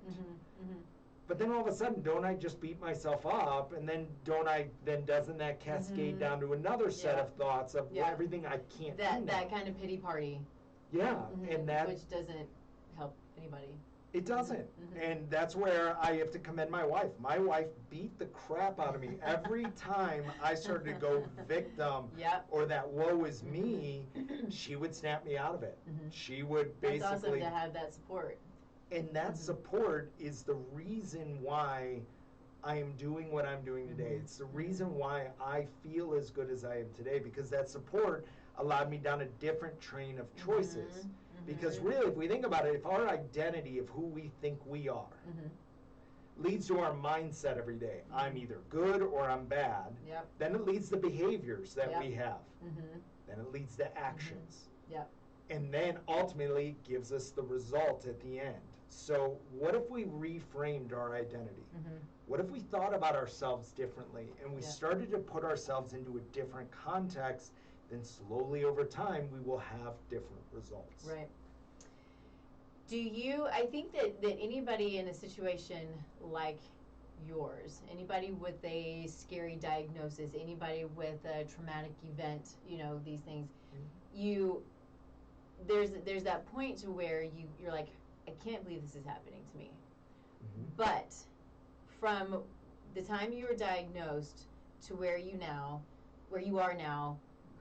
But then all of a sudden, don't I just beat myself up? And then doesn't that cascade down to another set of thoughts of everything I can't do now? That kind of pity party. Yeah, and that, which doesn't help anybody. It doesn't, and that's where I have to commend my wife. My wife beat the crap out of me every time I started to go victim or that woe is me. She would snap me out of it. She would basically. That's awesome to have that support. And that support is the reason why I am doing what I'm doing today. It's the reason why I feel as good as I am today, because that support allowed me down a different train of choices. Because really, if we think about it, if our identity of who we think we are leads to our mindset every day, I'm either good or I'm bad, then it leads to behaviors that we have. Then it leads to actions. And then ultimately gives us the result at the end. So what if we reframed our identity? What if we thought about ourselves differently and we started to put ourselves into a different context? Then slowly over time, we will have different results. Right. I think that anybody in a situation like yours, anybody with a scary diagnosis, anybody with a traumatic event, these things, there's that point to where you're like, I can't believe this is happening to me. But from the time you were diagnosed to where you are now,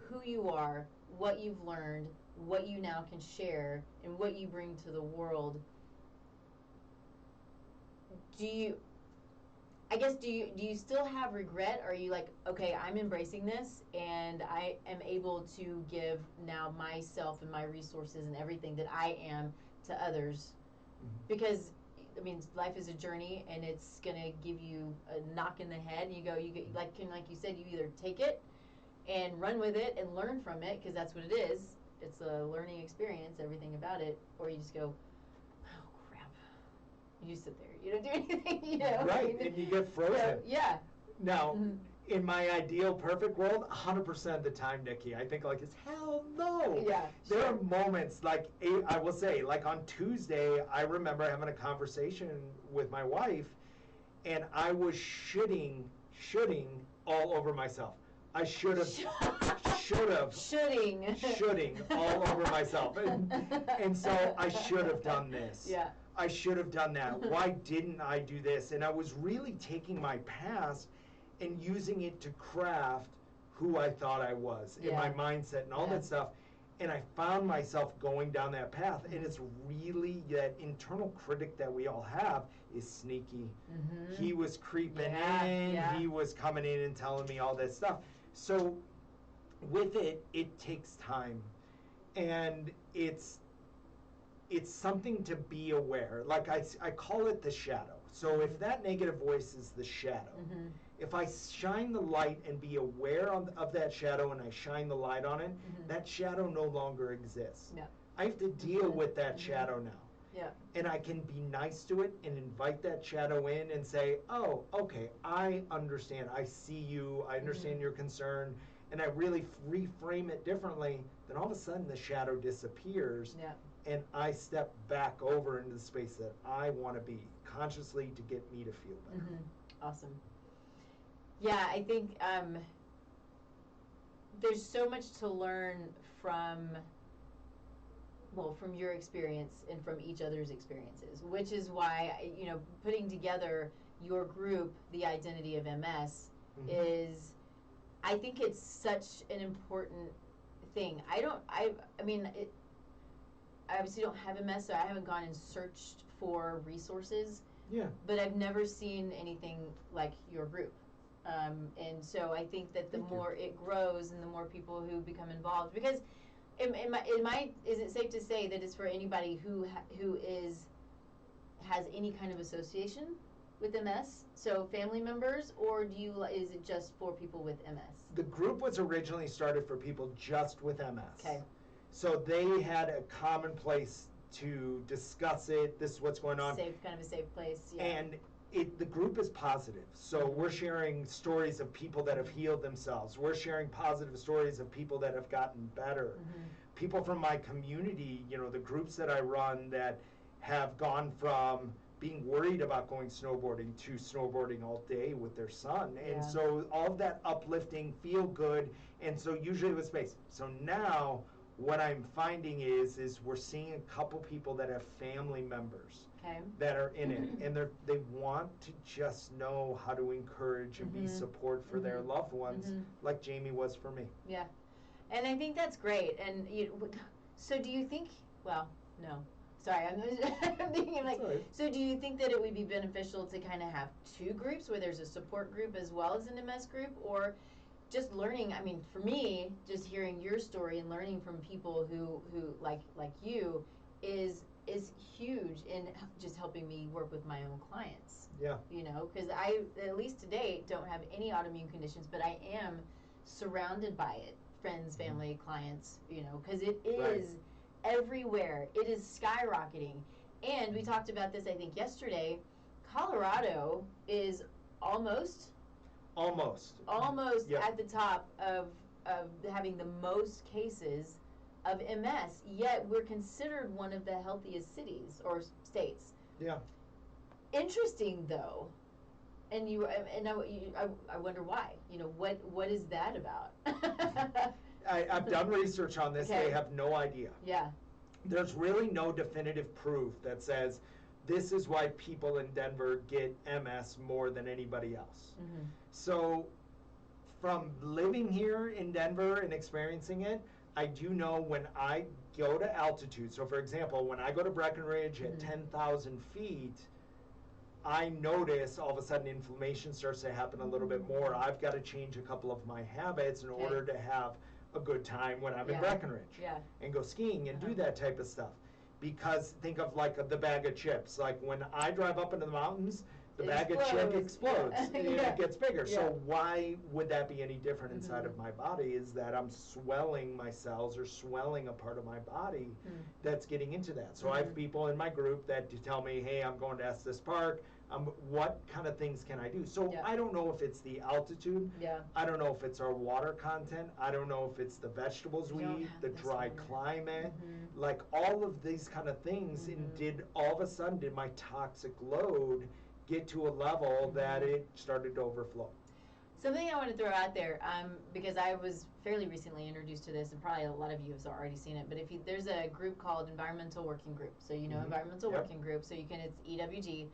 who you are, what you've learned, what you now can share, and what you bring to the world, do you still have regret? Or are you like, okay, I'm embracing this and I am able to give now myself and my resources and everything that I am to others? Because life is a journey, and it's gonna give you a knock in the head, and you get, like you said, you either take it and run with it and learn from it, because that's what it is. It's a learning experience, everything about it. Or you just go, oh crap. You just sit there. You don't do anything. Right, and you get frozen. Yeah. Now, in my ideal perfect world, 100% of the time, Nikki, I think like, it's hell no. Yeah. There are moments, like I will say, like on Tuesday, I remember having a conversation with my wife, and I was shitting all over myself. I should have shooting all over myself, and so I should have done this. Yeah. I should have done that. Why didn't I do this? And I was really taking my past and using it to craft who I thought I was in my mindset and all that stuff. And I found myself going down that path. And it's really that internal critic that we all have is sneaky. He was creeping in. He was coming in and telling me all this stuff. So with it, it takes time. And it's something to be aware. Like I call it the shadow. So if that negative voice is the shadow, if I shine the light and be aware of that shadow, and I shine the light on it, that shadow no longer exists. I have to deal with that shadow now. And I can be nice to it and invite that shadow in and say, oh, okay, I understand. I see you. I understand your concern. And I really reframe it differently. Then all of a sudden the shadow disappears. And I step back over into the space that I want to be consciously to get me to feel better. Awesome. Yeah, I think there's so much to learn from well, from your experience and from each other's experiences, which is why, putting together your group, the Identity of MS, is, I think it's such an important thing. I obviously don't have MS, so I haven't gone and searched for resources. Yeah. But I've never seen anything like your group. And so I think that the more it grows and the more people who become involved, because is it safe to say that it's for anybody who has any kind of association with MS? So family members, or is it just for people with MS? The group was originally started for people just with MS. Okay. So they had a common place to discuss it. This is what's going on. Kind of a safe place. Yeah. And the group is positive. So we're sharing stories of people that have healed themselves. We're sharing positive stories of people that have gotten better. People from my community, the groups that I run that have gone from being worried about going snowboarding to snowboarding all day with their son. And so all of that uplifting, feel good, and so usually with space. So now what I'm finding is we're seeing a couple people that have family members that are in it, and they want to just know how to encourage and be support for their loved ones, like Jamie was for me. Yeah, and I think that's great. And so do you think? Well, no. Sorry, I'm thinking like. Right. So do you think that it would be beneficial to kind of have two groups, where there's a support group as well as an MS group, or just learning? I mean, for me, just hearing your story and learning from people who like you is huge in just helping me work with my own clients. Yeah. Because I, at least to date, don't have any autoimmune conditions, but I am surrounded by it. Friends, family, clients, because it is everywhere. It is skyrocketing. And we talked about this, I think, yesterday. Colorado is almost at the top of having the most cases of MS, yet we're considered one of the healthiest cities or states. Yeah. Interesting, though. And I wonder why. What is that about? I've done research on this. Okay. They have no idea. Yeah. There's really no definitive proof that says this is why people in Denver get MS more than anybody else. So from living here in Denver and experiencing it, I do know when I go to altitude, so for example, when I go to Breckenridge at 10,000 feet, I notice all of a sudden inflammation starts to happen a little bit more. I've got to change a couple of my habits in order to have a good time when I'm in Breckenridge and go skiing and do that type of stuff. Because think of like the bag of chips. Like when I drive up into the mountains, the bag of chips explodes. It gets bigger. So why would that be any different inside of my body? Is that I'm swelling my cells or swelling a part of my body that's getting into that. So I have people in my group that tell me, hey, I'm going to Estes Park. What kind of things can I do? So I don't know if it's the altitude. I don't know if it's our water content. I don't know if it's the vegetables we eat, the dry climate, like all of these kind of things. And all of a sudden did my toxic load get to a level that it started to overflow? Something I want to throw out there, because I was fairly recently introduced to this, and probably a lot of you have already seen it, but there's a group called Environmental Working Group. So Environmental Working Group, so it's EWG.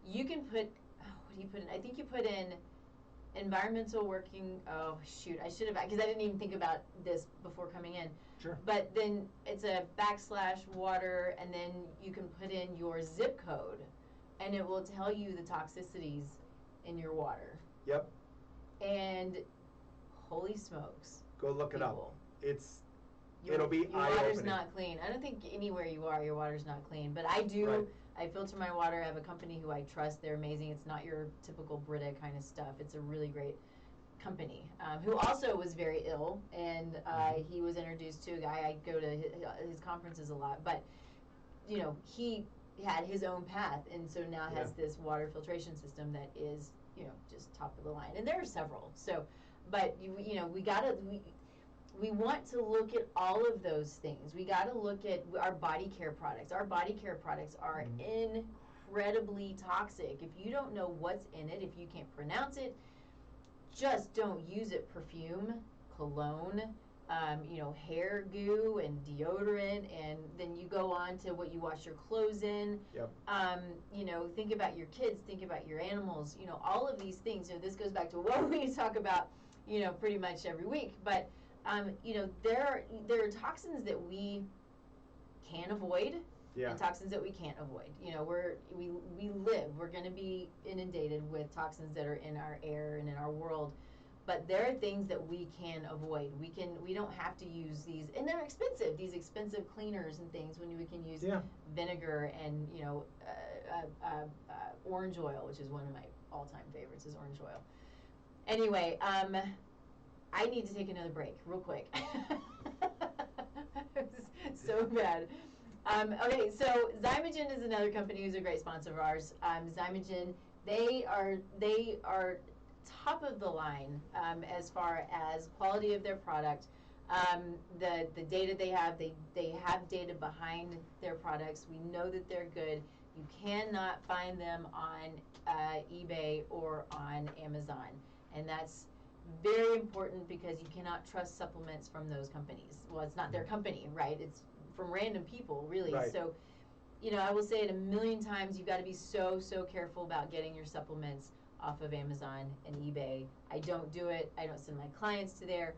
You can put, what do you put in? I think you put in environmental working, oh shoot, I should have, because I didn't even think about this before coming in. Sure. But then it's a / water, and then you can put in your zip code, and it will tell you the toxicities in your water. Yep. And holy smokes. Go look it up. It'll be your water's not clean. I don't think anywhere you are, your water's not clean. But I do. Right. I filter my water. I have a company who I trust. They're amazing. It's not your typical Brita kind of stuff. It's a really great company who also was very ill, and he was introduced to a guy. I go to his conferences a lot, but he had his own path, and so now has this water filtration system that is just top of the line. And there are several. So, but we want to look at all of those things. We got to look at our body care products. Our body care products are incredibly toxic. If you don't know what's in it, if you can't pronounce it, just don't use it. Perfume, cologne, hair goo and deodorant, and then you go on to what you wash your clothes in. Yep. Think about your kids, think about your animals, all of these things. This goes back to what we talk about, pretty much every week. But, there are toxins that we can avoid. Yeah. And toxins that we can't avoid. We're going to be inundated with toxins that are in our air and in our world. But there are things that we can avoid. We don't have to use these, and they're expensive. These expensive cleaners and things, when we can use vinegar and orange oil, which is one of my all-time favorites, is orange oil. Anyway, I need to take another break real quick. So bad. Okay, so Zymogen is another company who's a great sponsor of ours. Zymogen, they are top of the line as far as quality of their product. The data they have data behind their products. We know that they're good. You cannot find them on eBay or on Amazon, and that's very important because you cannot trust supplements from those companies. Well, it's not their company, right? It's from random people, really. Right. So, I will say it a million times, you've got to be so careful about getting your supplements off of Amazon and eBay. I don't do it. I don't send my clients to there.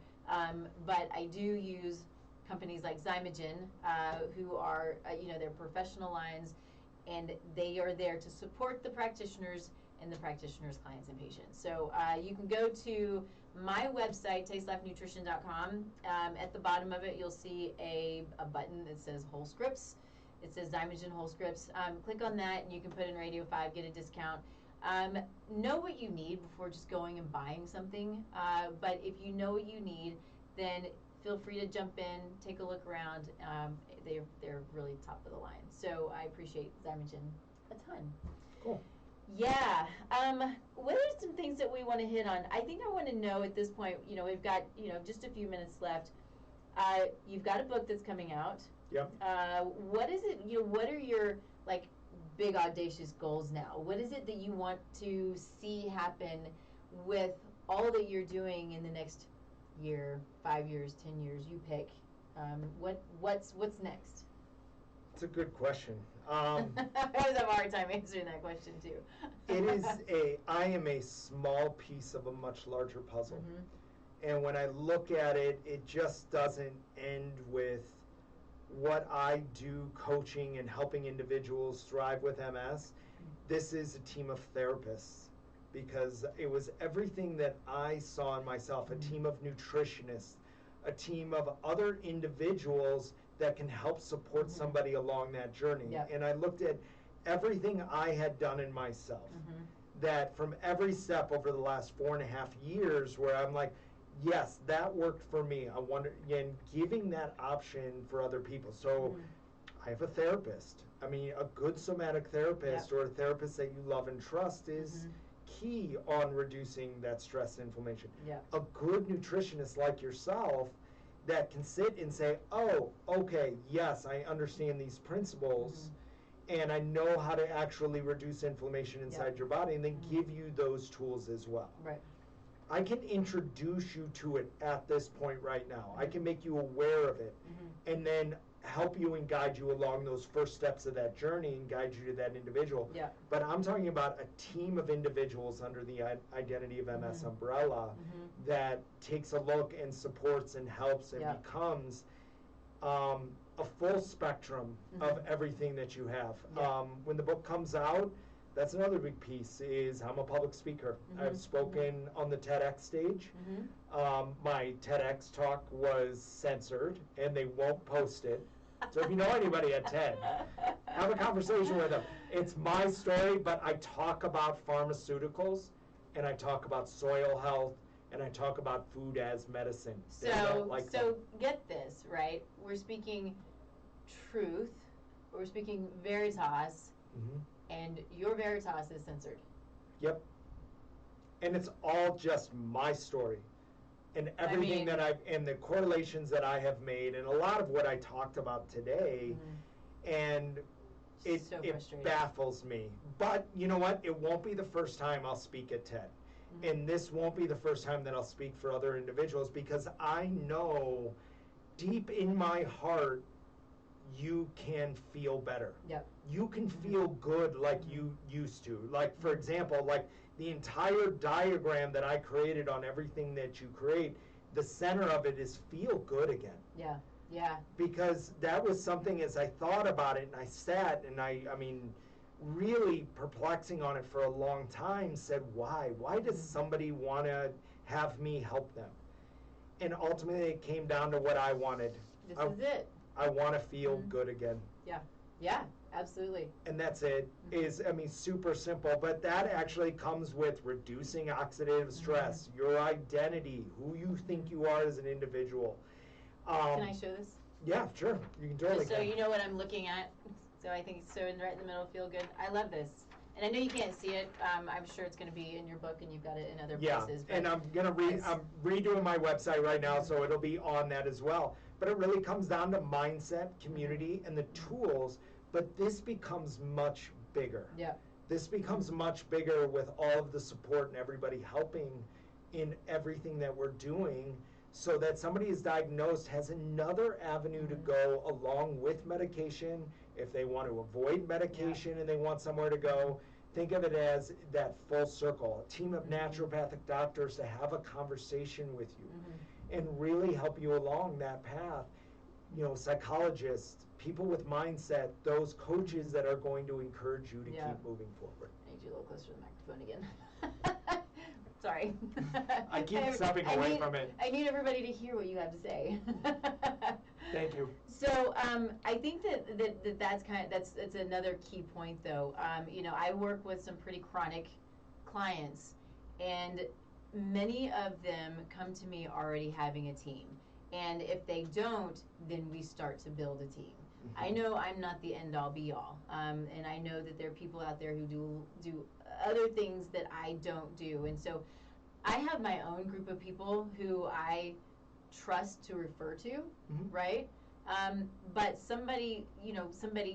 But I do use companies like Zymogen, who are, they're professional lines, and they are there to support the practitioners and the practitioners' clients and patients. So you can go to my website, tastelifenutrition.com. At the bottom of it, you'll see a button that says Whole Scripts. It says Zymogen Whole Scripts. Click on that, and you can put in Radio 5, get a discount. Know what you need before just going and buying something. But if you know what you need, then feel free to jump in, take a look around. They're really top of the line. So I appreciate Zymogen a ton. Cool. Yeah. What are some things that we want to hit on? I think I want to know at this point, we've got, just a few minutes left. You've got a book that's coming out. Yep. What is it, what are your, big audacious goals now? What is it that you want to see happen with all that you're doing in the next year, 5 years, 10 years? You pick. What's next? It's a good question. I always have a hard time answering that question too. I am a small piece of a much larger puzzle. Mm-hmm. And when I look at it, it just doesn't end with what I do coaching and helping individuals thrive with MS. This is a team of therapists, because it was everything that I saw in myself, a team of nutritionists, a team of other individuals that can help support somebody along that journey. Yep. And I looked at everything I had done in myself, that from every step over the last 4.5 years, where I'm like, yes, that worked for me. I wonder, and giving that option for other people. So I have a therapist. I mean, a good somatic therapist, or a therapist that you love and trust, is key on reducing that stress and inflammation. A good nutritionist like yourself that can sit and say, oh, okay, yes, I understand these principles, and I know how to actually reduce inflammation inside your body, and then give you those tools as well. Right. I can introduce you to it at this point right now. I can make you aware of it, and then help you and guide you along those first steps of that journey and guide you to that individual. Yeah. But I'm talking about a team of individuals under the Identity of MS umbrella that takes a look and supports and helps and becomes a full spectrum of everything that you have. When the book comes out, that's another big piece, is I'm a public speaker. I've spoken on the TEDx stage. My TEDx talk was censored, and they won't post it. So if you know anybody at TED, have a conversation with them. It's my story, but I talk about pharmaceuticals, and I talk about soil health, and I talk about food as medicine. So get this, right? We're speaking truth, we're speaking veritas, and your veritas is censored. Yep. And it's all just my story. And everything and the correlations that I have made, and a lot of what I talked about today, and it baffles me. But you know what? It won't be the first time I'll speak at TED. And this won't be the first time that I'll speak for other individuals, because I know deep in my heart you can feel better. Yep. You can feel good like you used to. Like, for example, like the entire diagram that I created on everything that you create, the center of it is feel good again. Yeah, yeah. Because that was something, as I thought about it and I sat and I mean, really perplexing on it for a long time, said, why? Why does somebody want to have me help them? And ultimately it came down to what I wanted. This is it. I want to feel good again. Yeah, yeah, absolutely. And that's it. Is, I mean, super simple, but that actually comes with reducing oxidative stress, your identity, who you think you are as an individual. Can I show this? Yeah, sure. You can totally. Just so you know what I'm looking at. So I think it's so right in the middle, feel good. I love this. And I know you can't see it. I'm sure it's going to be in your book and you've got it in other places. Yeah, and I'm redoing my website right now, so it'll be on that as well. But it really comes down to mindset, community, and the tools. But this becomes much bigger. Yeah. This becomes much bigger with all of the support and everybody helping in everything that we're doing, so that somebody is diagnosed has another avenue to go along with medication. If they want to avoid medication and they want somewhere to go, think of it as that full circle, a team of naturopathic doctors to have a conversation with you and really help you along that path. You know, psychologists, people with mindset, those coaches that are going to encourage you to keep moving forward. I need you a little closer to the microphone again. Sorry. I keep stepping away from it. I need everybody to hear what you have to say. Thank you. So I think that's another key point, though. You know, I work with some pretty chronic clients, and many of them come to me already having a team. And if they don't, then we start to build a team. I know I'm not the end all be all, and I know that there are people out there who do other things that I don't do, and so I have my own group of people who I trust to refer to, right? But somebody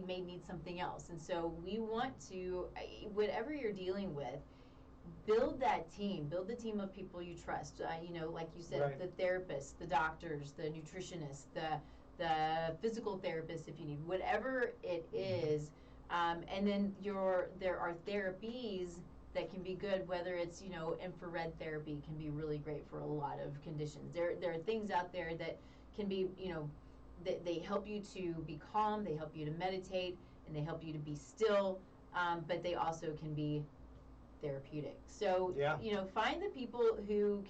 may need something else, and so we want to, whatever you're dealing with, build that team. Build the team of people you trust. You know, like you said, the therapists, the doctors, the nutritionists, the physical therapist, if you need, whatever it is. And then there are therapies that can be good, whether it's, you know, infrared therapy can be really great for a lot of conditions. There are things out there that can be, you know, they help you to be calm, they help you to meditate, and they help you to be still, but they also can be therapeutic. So, you know, find the people who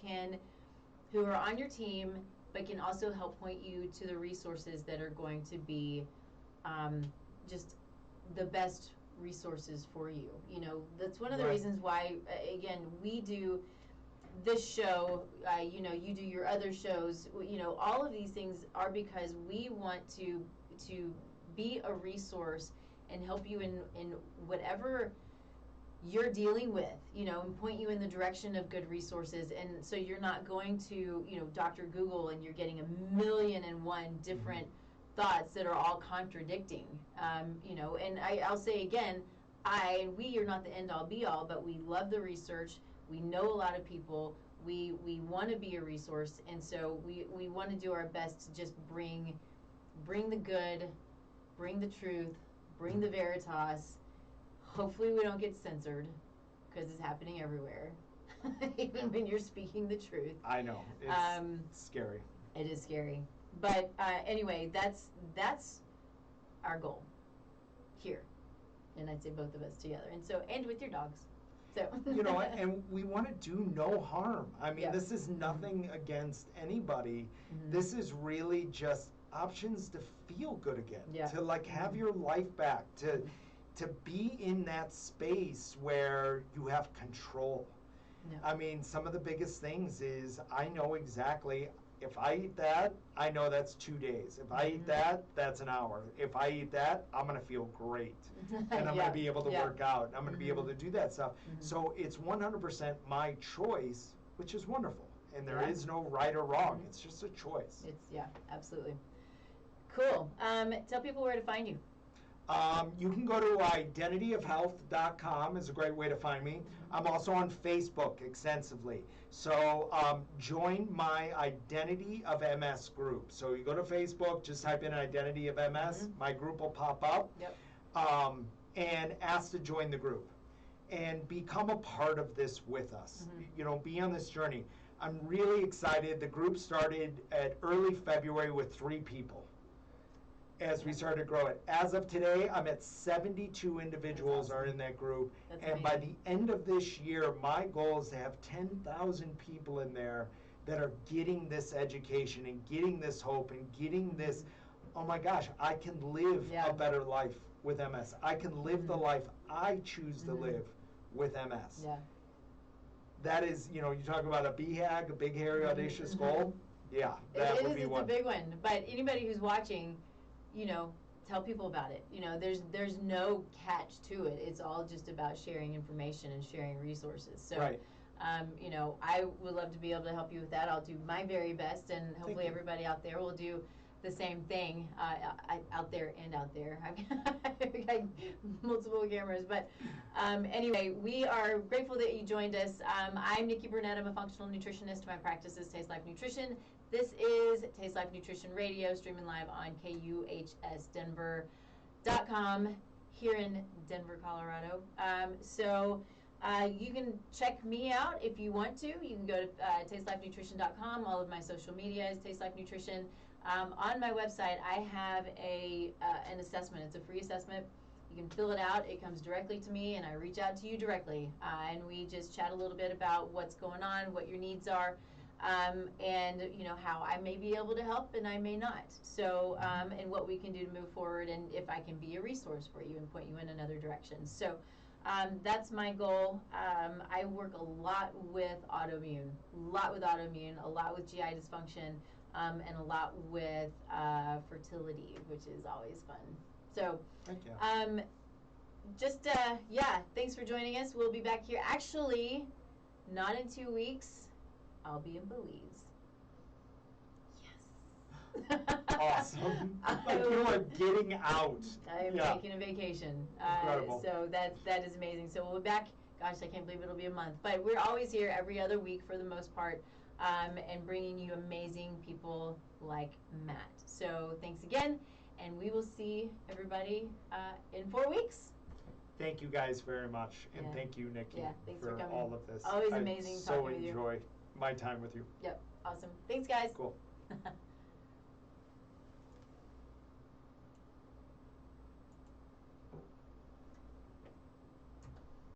are on your team, but can also help point you to the resources that are going to be just the best resources for you. You know, that's one of the reasons why, again, we do this show, you know, you do your other shows, you know, all of these things are because we want to be a resource and help you in whatever you're dealing with, you know, and point you in the direction of good resources. And so you're not going to, you know, Dr. Google and you're getting 1,000,001 different thoughts that are all contradicting, you know. And I'll say again, we are not the end all be all, but we love the research. We know a lot of people. We want to be a resource, and so we want to do our best to just bring the good, bring the truth, bring the veritas. Hopefully we don't get censored, because it's happening everywhere, even when you're speaking the truth. I know. It's scary. It is scary. But anyway, that's our goal here. And I'd say both of us together. And with your dogs. So you know, and we want to do no harm. I mean, this is nothing against anybody. This is really just options to feel good again. To like have your life back, to be in that space where you have control. I mean, some of the biggest things is I know exactly, if I eat that, I know that's 2 days. If I eat that, that's an hour. If I eat that, I'm going to feel great. And I'm going to be able to work out. I'm going to be able to do that stuff. So it's 100% my choice, which is wonderful. And there is no right or wrong. It's just a choice. Absolutely. Cool. Tell people where to find you. You can go to identityofhealth.com is a great way to find me. I'm also on Facebook extensively. So join my Identity of MS group. So you go to Facebook, just type in Identity of MS. My group will pop up. Yep. And ask to join the group. And become a part of this with us. You know, be on this journey. I'm really excited. The group started at early February with 3 people. As we started to grow it. As of today, I'm at 72 individuals are in that group. That's and amazing. By the end of this year, my goal is to have 10,000 people in there that are getting this education and getting this hope and getting this, oh my gosh, I can live a better life with MS. I can live the life I choose to live with MS. Yeah. That is, you know, you talk about a BHAG, a big, hairy, audacious goal. Yeah, that would be one. It's a big one. But anybody who's watching, you know, tell people about it. You know, there's no catch to it. It's all just about sharing information and sharing resources. So, right. You know, I would love to be able to help you with that. I'll do my very best, and hopefully everybody out there will do the same thing. Out there and out there. I've got multiple cameras, but anyway, we are grateful that you joined us. I'm Nikki Burnett. I'm a functional nutritionist. My practice is Taste Life Nutrition. This is Taste Life Nutrition Radio, streaming live on KUHSdenver.com here in Denver, Colorado. So you can check me out if you want to. You can go to tastelifenutrition.com. All of my social media is Taste Life Nutrition. On my website, I have an assessment. It's a free assessment. You can fill it out. It comes directly to me, and I reach out to you directly. And we just chat a little bit about what's going on, what your needs are. And you know how I may be able to help and I may not. So and what we can do to move forward, and if I can be a resource for you and point you in another direction. So that's my goal. I work a lot with autoimmune, a lot with GI dysfunction, and a lot with fertility, which is always fun. So thank you. Thanks for joining us. We'll be back here. Actually, not in 2 weeks. I'll be in Belize. Yes. Awesome. Like you are getting out. I'm taking a vacation. Incredible. So that is amazing. So we'll be back. Gosh, I can't believe it'll be a month. But we're always here every other week for the most part, and bringing you amazing people like Matt. So thanks again, and we will see everybody in 4 weeks. Thank you guys very much, and thank you, Nikki, for coming. all of this. Always amazing talking with you. I so enjoy my time with you. Yep, awesome. Thanks, guys. Cool.